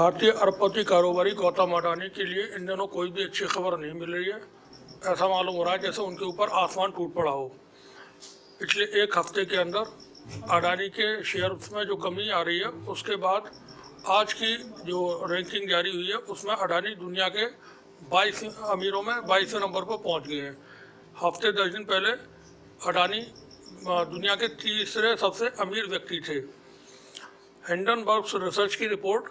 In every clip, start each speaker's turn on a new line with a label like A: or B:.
A: भारतीय अरबपति कारोबारी गौतम अडानी के लिए इन दिनों कोई भी अच्छी खबर नहीं मिल रही है। ऐसा मालूम हो रहा है जैसे उनके ऊपर आसमान टूट पड़ा हो। पिछले एक हफ्ते के अंदर अडानी के शेयर्स में जो कमी आ रही है, उसके बाद आज की जो रैंकिंग जारी हुई है उसमें अडानी दुनिया के 22 अमीरों में 22वें नंबर पर पहुंच गए हैं। हफ्ते 10 दिन पहले अडानी दुनिया के तीसरे सबसे अमीर व्यक्ति थे। हिंडनबर्ग रिसर्च की रिपोर्ट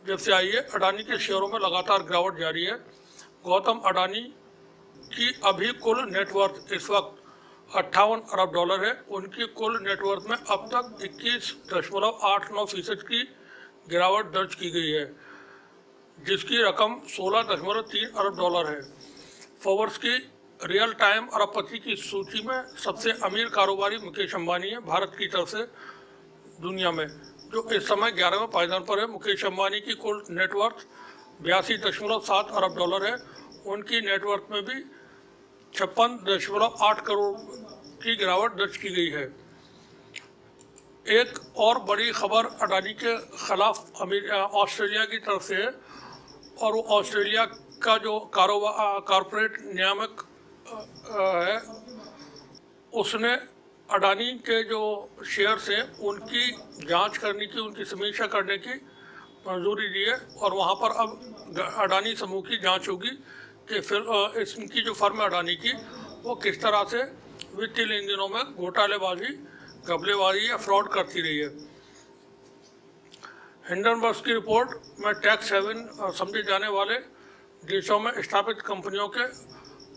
A: जब से आई है, अडानी के शेयरों में लगातार गिरावट जारी है। गौतम अडानी की अभी कुल नेटवर्थ इस वक्त 58 अरब डॉलर है। उनकी कुल नेटवर्थ में अब तक 21.89% की गिरावट दर्ज की गई है, जिसकी रकम 16.3 अरब डॉलर है। फोर्ब्स की रियल टाइम अरबपति की सूची में सबसे अमीर कारोबारी मुकेश अंबानी है, भारत की तरफ से दुनिया में, जो इस समय 11वें पायदान पर है। मुकेश अंबानी की कुल नेटवर्थ 82.7 अरब डॉलर है। उनकी नेटवर्थ में भी 56.8 करोड़ की गिरावट दर्ज की गई है। एक और बड़ी खबर अडानी के खिलाफ ऑस्ट्रेलिया की तरफ से है, और वो ऑस्ट्रेलिया का जो कॉरपोरेट नियामक है, उसने अडानी के जो शेयर्स हैं उनकी जांच करने की, उनकी समीक्षा करने की मंजूरी दी है, और वहां पर अब अडानी समूह की जांच होगी कि फिर इसकी जो फर्म है अडानी की, वो किस तरह से वित्तीय लेन देनों में घोटालेबाजी, घपलेबाजी या फ्रॉड करती रही है। हिंडनबर्ग की रिपोर्ट में टैक्स हेवन समझे जाने वाले देशों में स्थापित कंपनियों के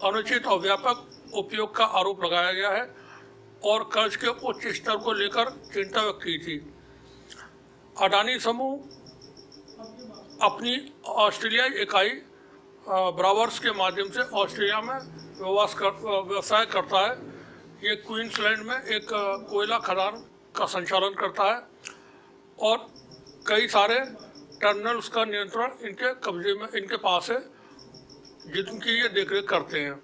A: अनुचित और व्यापक उपयोग का आरोप लगाया गया है, और कर्ज के उच्च स्तर को लेकर चिंता व्यक्त की थी। अडानी समूह अपनी ऑस्ट्रेलियाई इकाई ब्रावर्स के माध्यम से ऑस्ट्रेलिया में व्यवसाय करता है। ये क्वींसलैंड में एक कोयला खदान का संचालन करता है, और कई सारे टर्मिनल्स का नियंत्रण इनके कब्जे में, इनके पास है, जिनकी ये देखरेख करते हैं।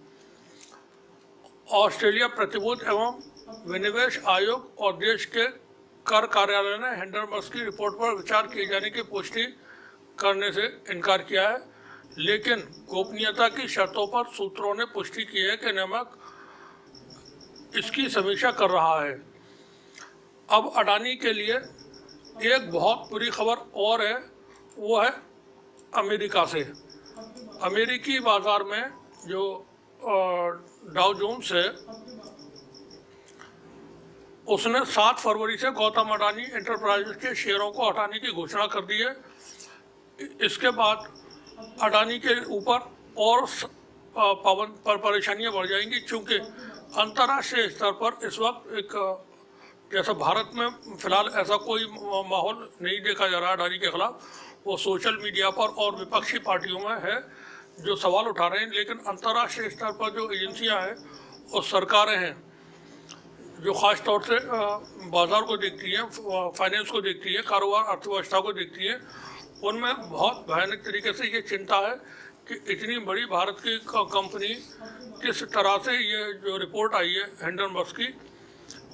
A: ऑस्ट्रेलिया प्रतिबोध एवं विनिवेश आयोग और देश के कर कार्यालय ने हिंडनबर्ग की रिपोर्ट पर विचार किए जाने की पुष्टि करने से इनकार किया है, लेकिन गोपनीयता की शर्तों पर सूत्रों ने पुष्टि की है कि नियामक इसकी समीक्षा कर रहा है। अब अडानी के लिए एक बहुत बुरी खबर और है, वो है अमेरिका से। अमेरिकी बाजार में जो डाउ जोन्स है, उसने 7 फरवरी से गौतम अडानी एंटरप्राइजेज के शेयरों को हटाने की घोषणा कर दी है। इसके बाद अडानी के ऊपर और परेशानियां बढ़ जाएंगी, क्योंकि अंतर्राष्ट्रीय स्तर पर इस वक्त एक जैसा भारत में फिलहाल ऐसा कोई माहौल नहीं देखा जा रहा है अडानी के खिलाफ। वो सोशल मीडिया पर और विपक्षी पार्टियों में है जो सवाल उठा रहे हैं, लेकिन अंतर्राष्ट्रीय स्तर पर जो एजेंसियां हैं और सरकारें हैं जो ख़ास तौर से बाज़ार को देखती हैं, फाइनेंस को देखती हैं, कारोबार अर्थव्यवस्था को देखती हैं, उनमें बहुत भयानक तरीके से ये चिंता है कि इतनी बड़ी भारत की कंपनी किस तरह से, ये जो रिपोर्ट आई है हिंडनबर्ग की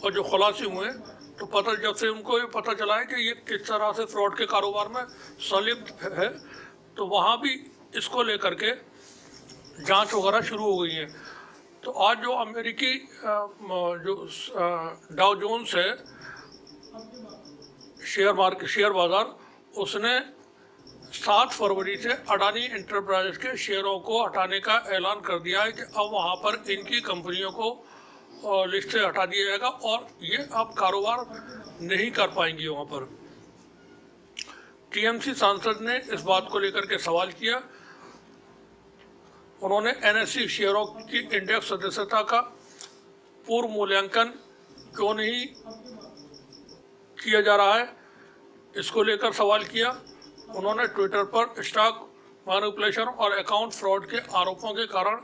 A: और जो खुलासे हुए हैं, तो जब से उनको ये पता चला है कि ये किस तरह से फ्रॉड के कारोबार में संलिप्त है, तो वहाँ भी इसको लेकर के जांच वगैरह शुरू हो गई है। तो आज जो अमेरिकी जो डाउ जोन्स है शेयर बाजार, उसने 7 फरवरी से अडानी एंटरप्राइजेज के शेयरों को हटाने का ऐलान कर दिया है कि अब वहाँ पर इनकी कंपनियों को लिस्ट से हटा दिया जाएगा, और ये अब कारोबार नहीं कर पाएंगी वहाँ पर। टीएमसी सांसद ने इस बात को लेकर के सवाल किया। उन्होंने एनएसई शेयरों की इंडेक्स सदस्यता का पूर्व मूल्यांकन क्यों नहीं किया जा रहा है, इसको लेकर सवाल किया। उन्होंने ट्विटर पर स्टॉक मैनिपुलेशन और अकाउंट फ्रॉड के आरोपों के कारण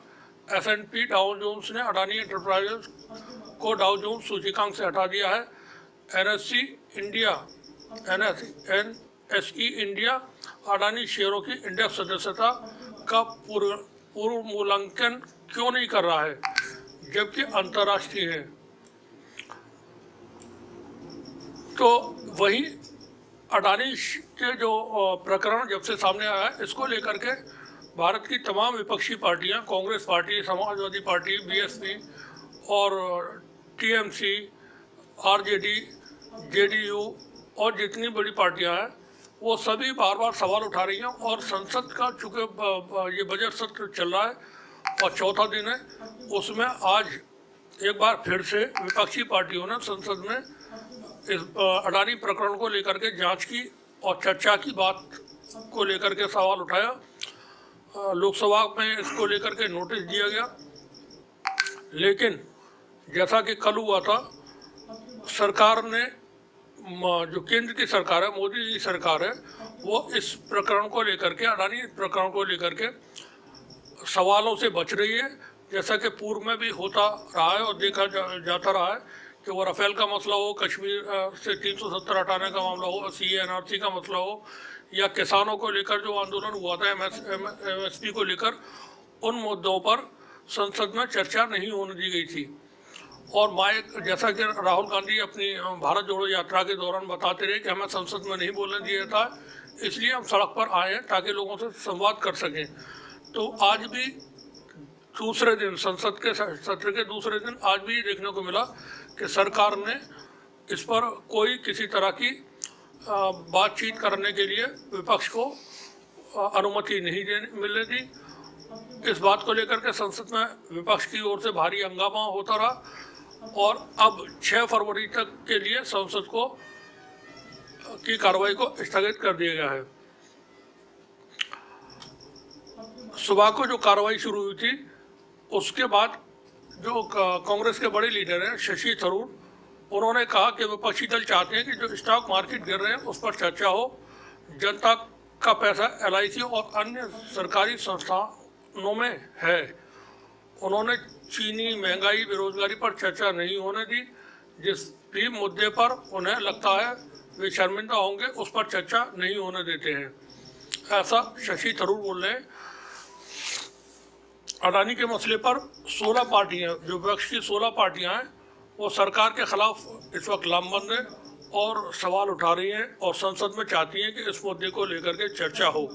A: S&P डाउ जोन्स ने अडानी एंटरप्राइजेज को डाउ जोन्स सूचकांक से हटा दिया है। एनएसई इंडिया अडानी शेयरों की इंडेक्स सदस्यता का पूर्व मूल्यांकन क्यों नहीं कर रहा है, जबकि अंतर्राष्ट्रीय है। तो वही अडानी के जो प्रकरण जब से सामने आया है, इसको लेकर के भारत की तमाम विपक्षी पार्टियां, Congress party, Samajwadi party, BSP और टीएमसी, आरजेडी, जेडीयू और जितनी बड़ी पार्टियां हैं वो सभी बार बार सवाल उठा रही हैं। और संसद का चूँकि ये बजट सत्र चल रहा है और चौथा दिन है, उसमें आज एक बार फिर से विपक्षी पार्टियों ने संसद में इस अडानी प्रकरण को लेकर के जांच की और चर्चा की बात को लेकर के सवाल उठाया। लोकसभा में इसको लेकर के नोटिस दिया गया, लेकिन जैसा कि कल हुआ था, सरकार ने, जो केंद्र की सरकार है, मोदी जी सरकार है, वो इस प्रकरण को लेकर के, अडानी प्रकरण को लेकर के सवालों से बच रही है। जैसा कि पूर्व में भी होता रहा है और देखा जाता रहा है कि वो राफेल का मसला हो, कश्मीर से 370 हटाने का मामला हो, सीए एनआरसी का मसला हो, या किसानों को लेकर जो आंदोलन हुआ था एमएसपी को लेकर, उन मुद्दों पर संसद में चर्चा नहीं होने दी गई थी। और जैसा कि राहुल गांधी अपनी भारत जोड़ो यात्रा के दौरान बताते रहे कि हमें संसद में नहीं बोलने दिया था, इसलिए हम सड़क पर आए हैं ताकि लोगों से संवाद कर सकें। तो आज भी दूसरे दिन, संसद के सत्र के दूसरे दिन, आज भी देखने को मिला कि सरकार ने इस पर कोई किसी तरह की बातचीत करने के लिए विपक्ष को अनुमति नहीं मिलने दी। इस बात को लेकर के संसद में विपक्ष की ओर से भारी हंगामा होता रहा और अब 6 फरवरी तक के लिए संसद की कार्रवाई को स्थगित कर दिया गया है। सुबह को जो कार्रवाई शुरू हुई थी, उसके बाद जो कांग्रेस के बड़े लीडर हैं शशि थरूर, उन्होंने कहा कि विपक्षी दल चाहते हैं कि जो स्टॉक मार्केट गिर रहे हैं उस पर चर्चा हो, जनता का पैसा एलआईसी और अन्य सरकारी संस्थानों में है। उन्होंने चीनी, महंगाई, बेरोजगारी पर चर्चा नहीं होने दी। जिस भी मुद्दे पर उन्हें लगता है वे शर्मिंदा होंगे, उस पर चर्चा नहीं होने देते हैं, ऐसा शशि थरूर बोल रहे हैं। अडानी के मसले पर 16 पार्टियां, जो विपक्ष की 16 पार्टियां हैं, वो सरकार के खिलाफ इस वक्त लामबंद है और सवाल उठा रही हैं और संसद में चाहती हैं कि इस मुद्दे को लेकर के चर्चा हो।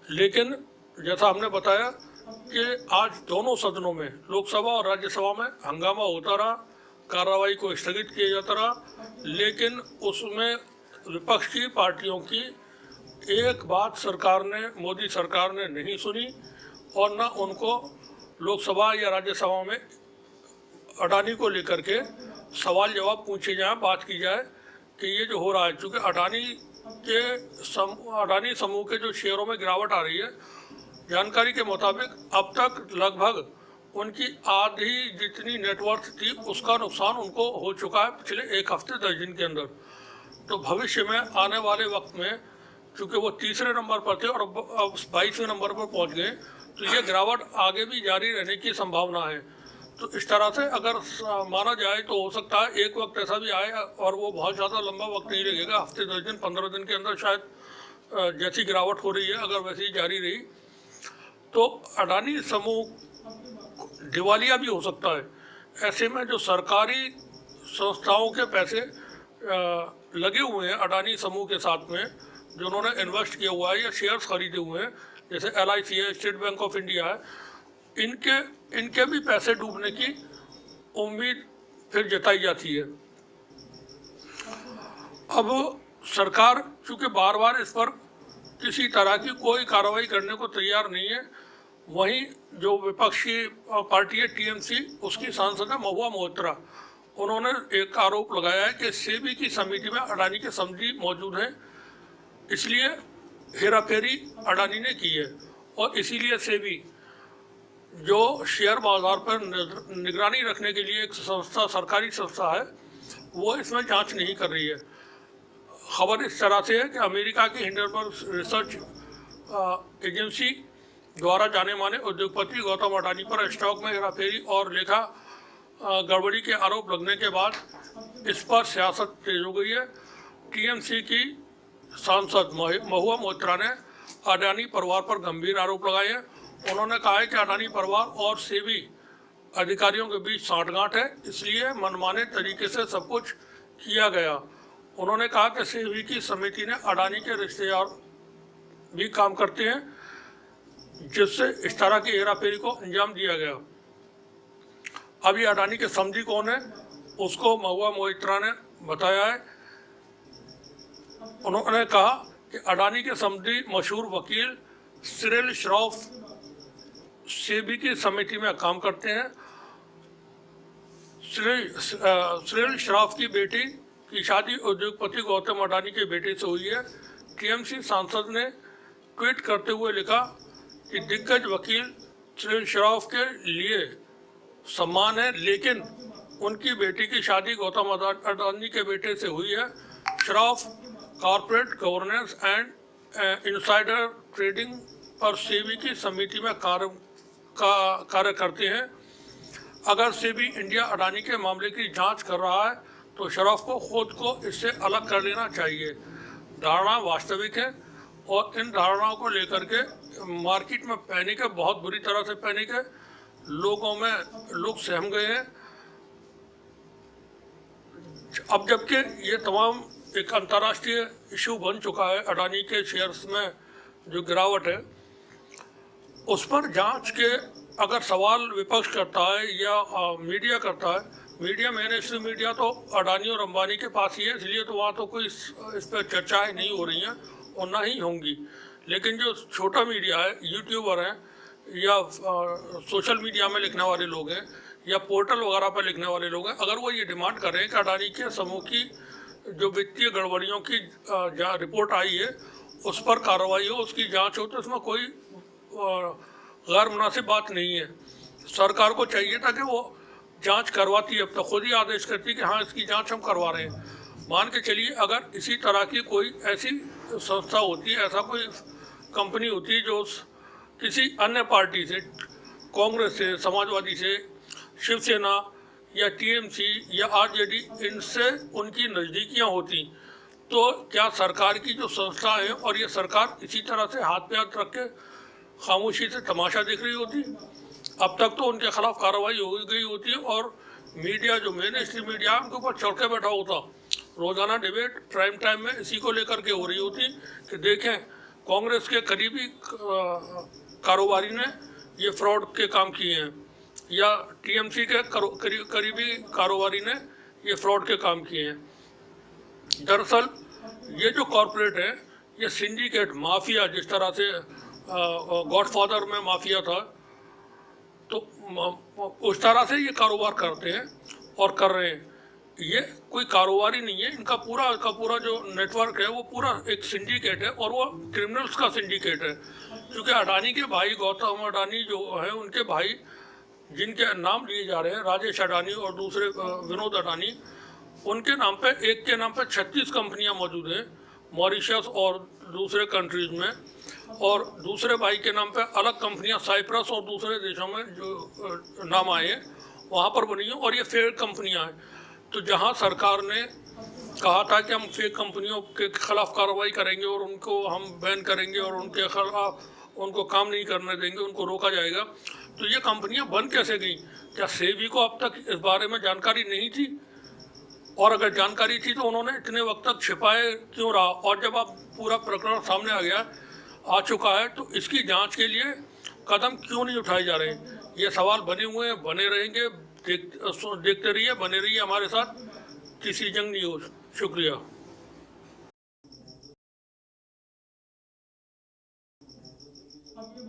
A: लेकिन जैसा हमने बताया कि आज दोनों सदनों में, लोकसभा और राज्यसभा में, हंगामा होता रहा, कार्रवाई को स्थगित किया जाता रहा, लेकिन उसमें विपक्ष की पार्टियों की एक बात सरकार ने, मोदी सरकार ने नहीं सुनी और न उनको लोकसभा या राज्यसभा में अडानी को लेकर के सवाल जवाब पूछे जाए, बात की जाए कि ये जो हो रहा है। चूँकि अडानी समूह के जो शेयरों में गिरावट आ रही है, जानकारी के मुताबिक अब तक लगभग उनकी आधी जितनी नेटवर्थ थी उसका नुकसान उनको हो चुका है पिछले एक हफ्ते 10 दिन के अंदर। तो भविष्य में आने वाले वक्त में, चूँकि वो तीसरे नंबर पर थे और अब 22वें नंबर पर पहुंच गए, तो ये गिरावट आगे भी जारी रहने की संभावना है। तो इस तरह से अगर माना जाए तो हो सकता है एक वक्त ऐसा भी आए और वो बहुत ज़्यादा लंबा वक्त नहीं लगेगा, हफ्ते 10 दिन 15 दिन के अंदर शायद जैसी गिरावट हो रही है अगर वैसी ही जारी रही तो अडानी समूह दिवालिया भी हो सकता है। ऐसे में जो सरकारी संस्थाओं के पैसे लगे हुए हैं अडानी समूह के साथ में, जो उन्होंने इन्वेस्ट किया हुआ है या शेयर्स खरीदे हुए हैं, जैसे LIC है, स्टेट बैंक ऑफ इंडिया है, इनके भी पैसे डूबने की उम्मीद फिर जताई जाती है। अब सरकार चूँकि बार बार इस पर किसी तरह की कोई कार्रवाई करने को तैयार नहीं है, वहीं जो विपक्षी पार्टी है TMC, उसकी सांसद है महुआ मोइत्रा, उन्होंने एक आरोप लगाया है कि सेबी की समिति में अडानी के समझी मौजूद हैं, इसलिए हेराफेरी अडानी ने की है और इसीलिए सेबी, जो शेयर बाजार पर निगरानी रखने के लिए एक संस्था, सरकारी संस्था है, वो इसमें जांच नहीं कर रही है। खबर इस तरह से है कि अमेरिका की हिंडनबर्ग रिसर्च एजेंसी द्वारा जाने माने उद्योगपति गौतम अडानी पर स्टॉक में हेराफेरी और लेखा गड़बड़ी के आरोप लगने के बाद इस पर सियासत तेज हो गई है। TMC की सांसद महुआ मोइत्रा ने अडानी परिवार पर गंभीर आरोप लगाए हैं। उन्होंने कहा है कि अडानी परिवार और सेबी अधिकारियों के बीच साठगांठ है, इसलिए मनमाने तरीके से सब कुछ किया गया। उन्होंने कहा कि सेबी की समिति ने अडानी के रिश्तेदार भी काम करते हैं, जिससे इस तरह की हेराफेरी को अंजाम दिया गया। अभी अडानी के समधी कौन है उसको महुआ मोइत्रा ने बताया है। उन्होंने कहा कि अडानी के समधी मशहूर वकील सिरिल श्रॉफ सेबी की समिति में काम करते हैं। सिरिल श्रॉफ की बेटी की शादी उद्योगपति गौतम अडानी के बेटे से हुई है। टीएमसी सांसद ने ट्वीट करते हुए लिखा कि दिग्गज वकील सिरिल श्रॉफ के लिए सम्मान है, लेकिन उनकी बेटी की शादी गौतम अडानी के बेटे से हुई है। Shroff corporate governance and insider trading पर सेबी की समिति में कार्य करते हैं। अगर सेबी इंडिया अडानी के मामले की जांच कर रहा है तो श्रॉफ को खुद को इससे अलग कर लेना चाहिए। धारणा वास्तविक है और इन धारणाओं को लेकर के मार्केट में पैनिक है, बहुत बुरी तरह से पैनिक है। लोग सहम गए हैं। अब जबकि ये तमाम एक अंतर्राष्ट्रीय इशू बन चुका है, अडानी के शेयर्स में जो गिरावट है उस पर जांच के अगर सवाल विपक्ष करता है या मीडिया करता है, मीडिया मेन स्ट्रीम मीडिया तो अडानी और अंबानी के पास ही है, इसलिए तो वहाँ तो कोई इस पर चर्चाएं नहीं हो रही हैं और ना ही होंगी। लेकिन जो छोटा मीडिया है, यूट्यूबर हैं या सोशल मीडिया में लिखने वाले लोग हैं या पोर्टल वगैरह पर लिखने वाले लोग हैं, अगर वो ये डिमांड कर रहे हैं कि अडानी के समूह की जो वित्तीय गड़बड़ियों की रिपोर्ट आई है उस पर कार्रवाई हो, उसकी जांच हो, तो इसमें कोई गैर मुनासिब बात नहीं है। सरकार को चाहिए था कि वो जांच करवाती है, अब तो खुद ही आदेश करती कि हाँ इसकी जांच हम करवा रहे हैं। मान के चलिए अगर इसी तरह की कोई ऐसी संस्था होती है, ऐसा कोई कंपनी होती है जो किसी अन्य पार्टी से, कांग्रेस से, समाजवादी से, शिवसेना या टीएमसी या आरजेडी, इनसे उनकी नज़दीकियाँ होती, तो क्या सरकार की जो संस्था है और ये सरकार इसी तरह से हाथ पे हाथ रख के खामोशी से तमाशा देख रही होती? अब तक तो उनके खिलाफ कार्रवाई हो गई होती और मीडिया जो मेन स्ट्रीम मीडिया है उनके ऊपर चढ़ के बैठा होता। रोज़ाना डिबेट प्राइम टाइम में इसी को लेकर के हो रही होती कि देखें कांग्रेस के करीबी कारोबारी ने ये फ्रॉड के काम किए हैं या टीएमसी के करीबी कारोबारी ने ये फ्रॉड के काम किए हैं। दरअसल ये जो कॉरपोरेट है, ये सिंडिकेट माफिया, जिस तरह से गॉडफादर में माफिया था, तो उस तरह से ये कारोबार करते हैं और कर रहे हैं। ये कोई कारोबारी नहीं है, इनका पूरा का पूरा जो नेटवर्क है वो पूरा एक सिंडिकेट है और वो क्रिमिनल्स का सिंडिकेट है। क्योंकि अडानी के भाई गौतम अडानी जो है, उनके भाई जिनके नाम लिए जा रहे हैं, राजेश अडानी और दूसरे विनोद अडानी, उनके नाम पे, एक के नाम पे 36 कंपनियां मौजूद हैं मॉरिशस और दूसरे कंट्रीज में, और दूसरे भाई के नाम पे अलग कंपनियां साइप्रस और दूसरे देशों में जो नाम आए हैं वहाँ पर बनी हैं और ये फेक कंपनियां हैं। तो जहाँ सरकार ने कहा था कि हम फेक कंपनियों के खिलाफ कार्रवाई करेंगे और उनको हम बैन करेंगे और उनके खिलाफ उनको काम नहीं करने देंगे, उनको रोका जाएगा, तो ये कंपनियां बंद कैसे गई? क्या सेबी को अब तक इस बारे में जानकारी नहीं थी? और अगर जानकारी थी तो उन्होंने इतने वक्त तक छिपाए क्यों रहा? और जब अब पूरा प्रकरण सामने आ चुका है तो इसकी जांच के लिए कदम क्यों नहीं उठाए जा रहे? ये सवाल बने हुए हैं, बने रहेंगे। देखते रहिए, बने रहिए हमारे साथ, किसी जंग न्यूज़। शुक्रिया। अब ये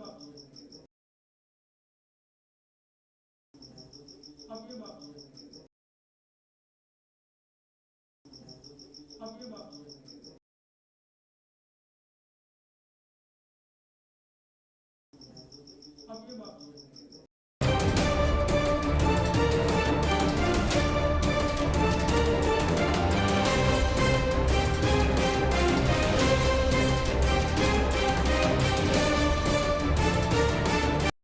A: बात